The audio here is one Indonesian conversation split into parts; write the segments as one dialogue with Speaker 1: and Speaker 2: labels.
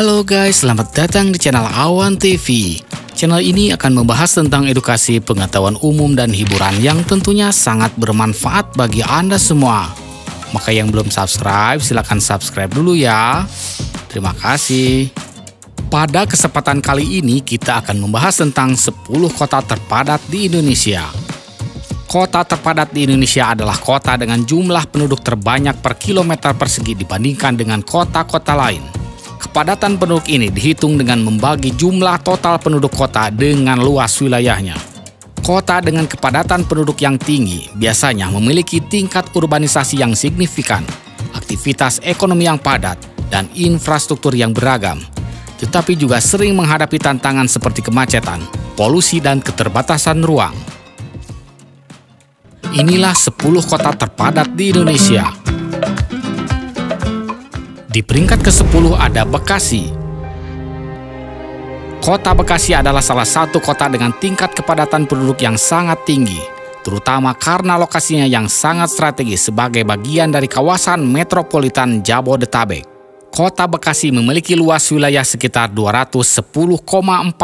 Speaker 1: Halo guys, selamat datang di channel Awan TV. Channel ini akan membahas tentang edukasi, pengetahuan umum, dan hiburan yang tentunya sangat bermanfaat bagi Anda semua. Maka yang belum subscribe, silahkan subscribe dulu ya. Terima kasih. Pada kesempatan kali ini kita akan membahas tentang 10 kota terpadat di Indonesia. Kota terpadat di Indonesia adalah kota dengan jumlah penduduk terbanyak per kilometer persegi dibandingkan dengan kota-kota lain. Kepadatan penduduk ini dihitung dengan membagi jumlah total penduduk kota dengan luas wilayahnya. Kota dengan kepadatan penduduk yang tinggi biasanya memiliki tingkat urbanisasi yang signifikan, aktivitas ekonomi yang padat, dan infrastruktur yang beragam. Tetapi juga sering menghadapi tantangan seperti kemacetan, polusi, dan keterbatasan ruang. Inilah 10 kota terpadat di Indonesia. Di peringkat ke-10 ada Bekasi. Kota Bekasi adalah salah satu kota dengan tingkat kepadatan penduduk yang sangat tinggi, terutama karena lokasinya yang sangat strategis sebagai bagian dari kawasan metropolitan Jabodetabek. Kota Bekasi memiliki luas wilayah sekitar 210,49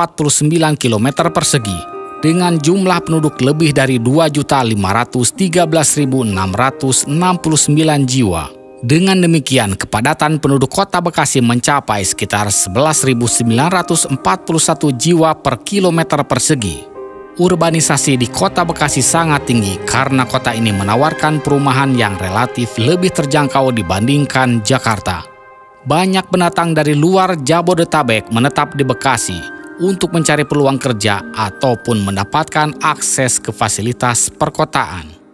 Speaker 1: km persegi, dengan jumlah penduduk lebih dari 2.513.669 jiwa. Dengan demikian, kepadatan penduduk kota Bekasi mencapai sekitar 11.941 jiwa per kilometer persegi. Urbanisasi di kota Bekasi sangat tinggi karena kota ini menawarkan perumahan yang relatif lebih terjangkau dibandingkan Jakarta. Banyak pendatang dari luar Jabodetabek menetap di Bekasi untuk mencari peluang kerja ataupun mendapatkan akses ke fasilitas perkotaan.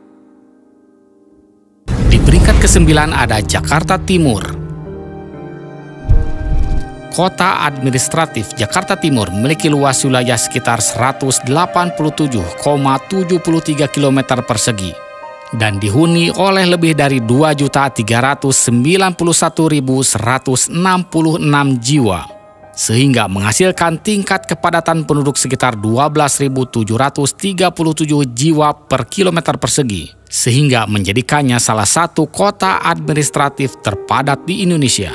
Speaker 1: Di peringkat ke-9 ada Jakarta Timur. Kota administratif Jakarta Timur memiliki luas wilayah sekitar 187,73 km persegi dan dihuni oleh lebih dari 2.391.166 jiwa, sehingga menghasilkan tingkat kepadatan penduduk sekitar 12.737 jiwa per kilometer persegi, sehingga menjadikannya salah satu kota administratif terpadat di Indonesia.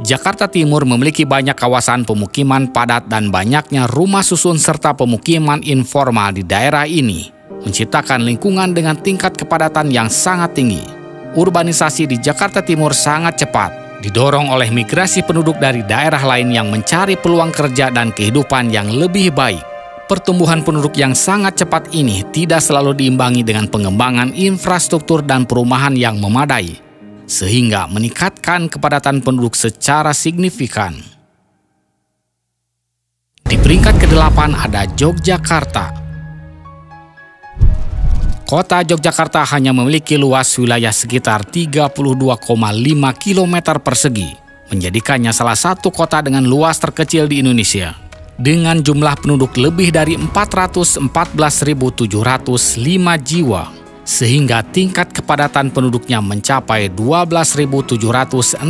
Speaker 1: Jakarta Timur memiliki banyak kawasan pemukiman padat dan banyaknya rumah susun serta pemukiman informal di daerah ini, menciptakan lingkungan dengan tingkat kepadatan yang sangat tinggi. Urbanisasi di Jakarta Timur sangat cepat, didorong oleh migrasi penduduk dari daerah lain yang mencari peluang kerja dan kehidupan yang lebih baik. Pertumbuhan penduduk yang sangat cepat ini tidak selalu diimbangi dengan pengembangan infrastruktur dan perumahan yang memadai, sehingga meningkatkan kepadatan penduduk secara signifikan. Di peringkat ke-8 ada Yogyakarta. Kota Yogyakarta hanya memiliki luas wilayah sekitar 32,5 km persegi, menjadikannya salah satu kota dengan luas terkecil di Indonesia, dengan jumlah penduduk lebih dari 414.705 jiwa, sehingga tingkat kepadatan penduduknya mencapai 12.760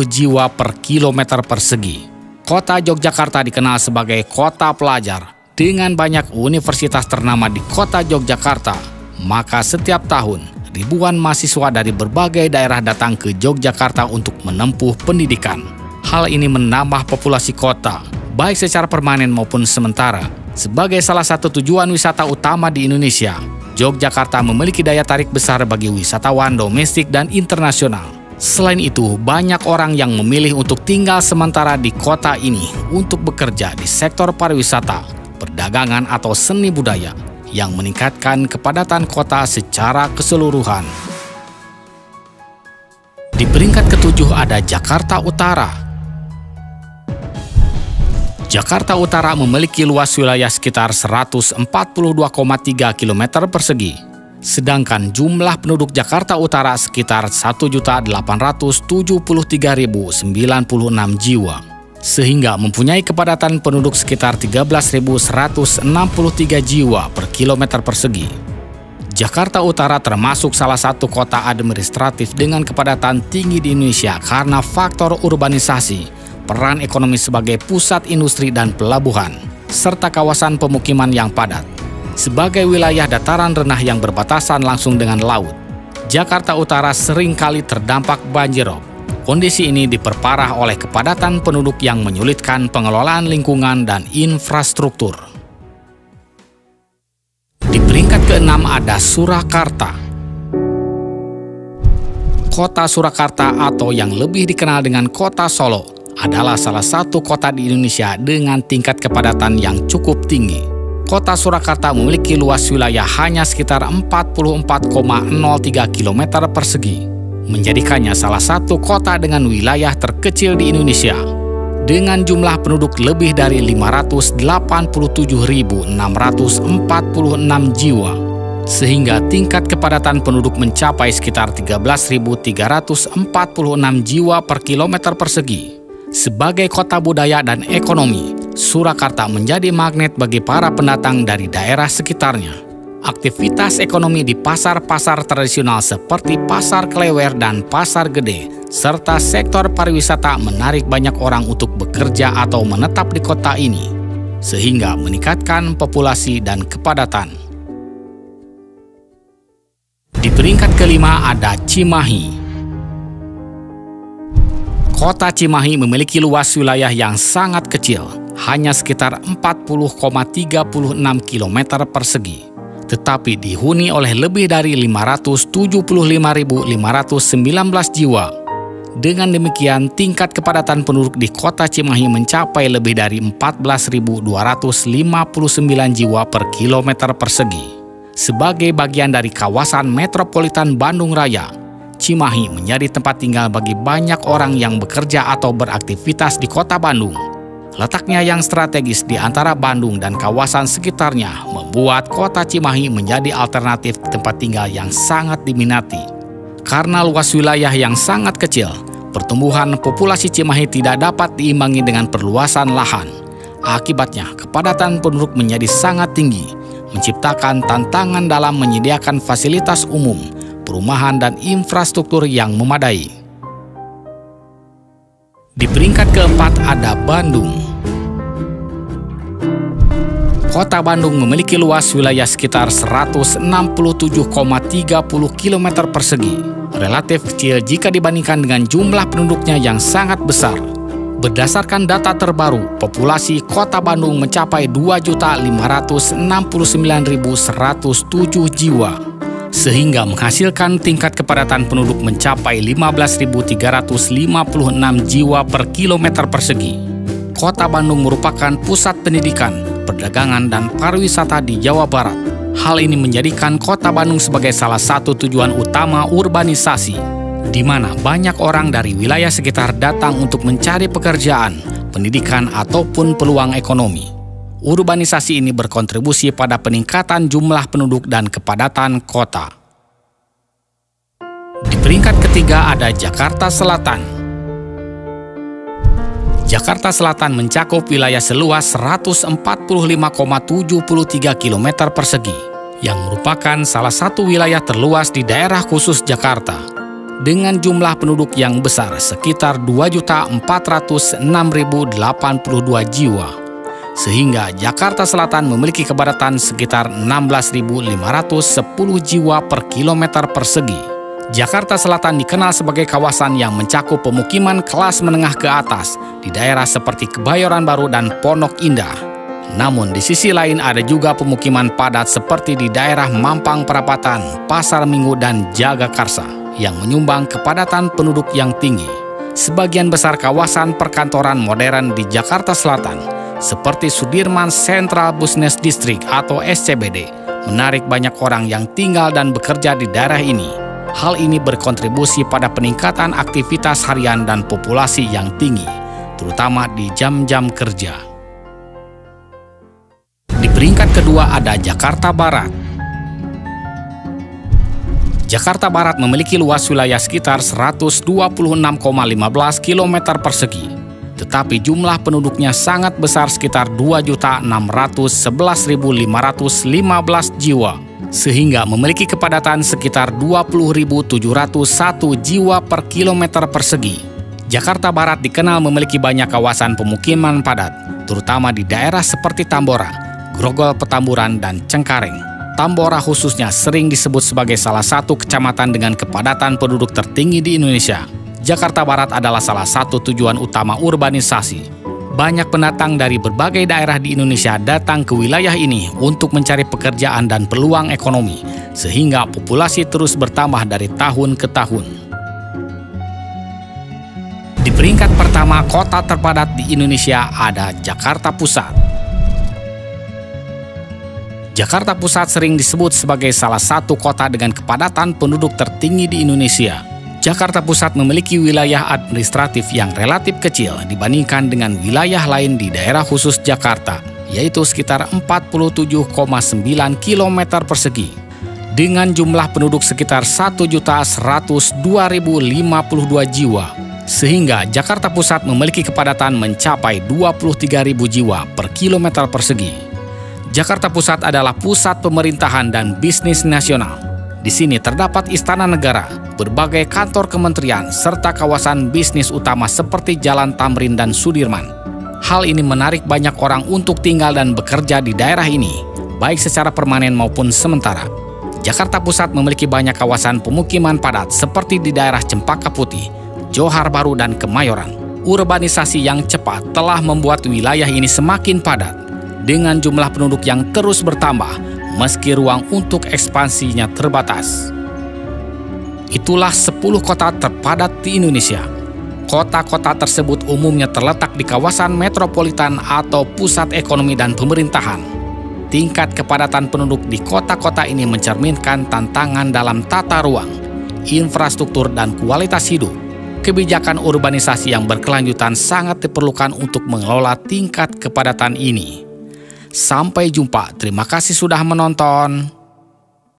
Speaker 1: jiwa per kilometer persegi. Kota Yogyakarta dikenal sebagai kota pelajar, dengan banyak universitas ternama di kota Yogyakarta, maka setiap tahun ribuan mahasiswa dari berbagai daerah datang ke Yogyakarta untuk menempuh pendidikan. Hal ini menambah populasi kota, baik secara permanen maupun sementara. Sebagai salah satu tujuan wisata utama di Indonesia, Yogyakarta memiliki daya tarik besar bagi wisatawan domestik dan internasional. Selain itu, banyak orang yang memilih untuk tinggal sementara di kota ini untuk bekerja di sektor pariwisata, perdagangan, atau seni budaya, yang meningkatkan kepadatan kota secara keseluruhan. Di peringkat ke-7 ada Jakarta Utara. Jakarta Utara memiliki luas wilayah sekitar 142,3 km persegi, sedangkan jumlah penduduk Jakarta Utara sekitar 1.873.096 jiwa, sehingga mempunyai kepadatan penduduk sekitar 13.163 jiwa per kilometer persegi. Jakarta Utara termasuk salah satu kota administratif dengan kepadatan tinggi di Indonesia karena faktor urbanisasi, peran ekonomi sebagai pusat industri dan pelabuhan, serta kawasan pemukiman yang padat. Sebagai wilayah dataran rendah yang berbatasan langsung dengan laut, Jakarta Utara seringkali terdampak banjirop. Kondisi ini diperparah oleh kepadatan penduduk yang menyulitkan pengelolaan lingkungan dan infrastruktur. Di peringkat ke-6 ada Surakarta. Kota Surakarta atau yang lebih dikenal dengan Kota Solo adalah salah satu kota di Indonesia dengan tingkat kepadatan yang cukup tinggi. Kota Surakarta memiliki luas wilayah hanya sekitar 44,03 km persegi, menjadikannya salah satu kota dengan wilayah terkecil di Indonesia, dengan jumlah penduduk lebih dari 587.646 jiwa, sehingga tingkat kepadatan penduduk mencapai sekitar 13.346 jiwa per kilometer persegi. Sebagai kota budaya dan ekonomi, Surakarta menjadi magnet bagi para pendatang dari daerah sekitarnya. Aktivitas ekonomi di pasar-pasar tradisional seperti Pasar Klewer dan Pasar Gede, serta sektor pariwisata menarik banyak orang untuk bekerja atau menetap di kota ini, sehingga meningkatkan populasi dan kepadatan. Di peringkat ke-5 ada Cimahi. Kota Cimahi memiliki luas wilayah yang sangat kecil, hanya sekitar 40,36 km persegi. Tetapi dihuni oleh lebih dari 575.519 jiwa. Dengan demikian, tingkat kepadatan penduduk di kota Cimahi mencapai lebih dari 14.259 jiwa per kilometer persegi. Sebagai bagian dari kawasan metropolitan Bandung Raya, Cimahi menjadi tempat tinggal bagi banyak orang yang bekerja atau beraktivitas di kota Bandung. Letaknya yang strategis di antara Bandung dan kawasan sekitarnya membuat kota Cimahi menjadi alternatif tempat tinggal yang sangat diminati. Karena luas wilayah yang sangat kecil, pertumbuhan populasi Cimahi tidak dapat diimbangi dengan perluasan lahan. Akibatnya, kepadatan penduduk menjadi sangat tinggi, menciptakan tantangan dalam menyediakan fasilitas umum, perumahan dan infrastruktur yang memadai. Di peringkat ke-4 ada Bandung. Kota Bandung memiliki luas wilayah sekitar 167,30 km persegi, relatif kecil jika dibandingkan dengan jumlah penduduknya yang sangat besar. Berdasarkan data terbaru, populasi Kota Bandung mencapai 2.569.107 jiwa, sehingga menghasilkan tingkat kepadatan penduduk mencapai 15.356 jiwa per kilometer persegi. Kota Bandung merupakan pusat pendidikan, perdagangan, dan pariwisata di Jawa Barat. Hal ini menjadikan Kota Bandung sebagai salah satu tujuan utama urbanisasi, di mana banyak orang dari wilayah sekitar datang untuk mencari pekerjaan, pendidikan, ataupun peluang ekonomi. Urbanisasi ini berkontribusi pada peningkatan jumlah penduduk dan kepadatan kota. Di peringkat ketiga ada Jakarta Selatan. Jakarta Selatan mencakup wilayah seluas 145,73 km persegi, yang merupakan salah satu wilayah terluas di daerah khusus Jakarta, dengan jumlah penduduk yang besar sekitar 2.406.082 jiwa, sehingga Jakarta Selatan memiliki kepadatan sekitar 16.510 jiwa per kilometer persegi. Jakarta Selatan dikenal sebagai kawasan yang mencakup pemukiman kelas menengah ke atas di daerah seperti Kebayoran Baru dan Pondok Indah. Namun di sisi lain ada juga pemukiman padat seperti di daerah Mampang Perapatan, Pasar Minggu, dan Jagakarsa yang menyumbang kepadatan penduduk yang tinggi. Sebagian besar kawasan perkantoran modern di Jakarta Selatan seperti Sudirman Central Business District atau SCBD menarik banyak orang yang tinggal dan bekerja di daerah ini. Hal ini berkontribusi pada peningkatan aktivitas harian dan populasi yang tinggi, terutama di jam-jam kerja. Di peringkat kedua ada Jakarta Barat. Jakarta Barat memiliki luas wilayah sekitar 126,15 km persegi, tetapi jumlah penduduknya sangat besar sekitar 2.611.515 jiwa, sehingga memiliki kepadatan sekitar 20.701 jiwa per kilometer persegi. Jakarta Barat dikenal memiliki banyak kawasan pemukiman padat, terutama di daerah seperti Tambora, Grogol Petamburan, dan Cengkareng. Tambora khususnya sering disebut sebagai salah satu kecamatan dengan kepadatan penduduk tertinggi di Indonesia. Jakarta Barat adalah salah satu tujuan utama urbanisasi. Banyak pendatang dari berbagai daerah di Indonesia datang ke wilayah ini untuk mencari pekerjaan dan peluang ekonomi, sehingga populasi terus bertambah dari tahun ke tahun. Di peringkat pertama kota terpadat di Indonesia ada Jakarta Pusat. Jakarta Pusat sering disebut sebagai salah satu kota dengan kepadatan penduduk tertinggi di Indonesia. Jakarta Pusat memiliki wilayah administratif yang relatif kecil dibandingkan dengan wilayah lain di daerah khusus Jakarta, yaitu sekitar 47,9 km persegi, dengan jumlah penduduk sekitar 1.102.052 jiwa, sehingga Jakarta Pusat memiliki kepadatan mencapai 23.000 jiwa per kilometer persegi. Jakarta Pusat adalah pusat pemerintahan dan bisnis nasional. Di sini terdapat Istana Negara, berbagai kantor kementerian, serta kawasan bisnis utama seperti Jalan Tamrin dan Sudirman. Hal ini menarik banyak orang untuk tinggal dan bekerja di daerah ini, baik secara permanen maupun sementara. Jakarta Pusat memiliki banyak kawasan pemukiman padat seperti di daerah Cempaka Putih, Johar Baru, dan Kemayoran. Urbanisasi yang cepat telah membuat wilayah ini semakin padat, dengan jumlah penduduk yang terus bertambah, meski ruang untuk ekspansinya terbatas. Itulah 10 kota terpadat di Indonesia. Kota-kota tersebut umumnya terletak di kawasan metropolitan atau pusat ekonomi dan pemerintahan. Tingkat kepadatan penduduk di kota-kota ini mencerminkan tantangan dalam tata ruang, infrastruktur, dan kualitas hidup. Kebijakan urbanisasi yang berkelanjutan sangat diperlukan untuk mengelola tingkat kepadatan ini. Sampai jumpa, terima kasih sudah menonton.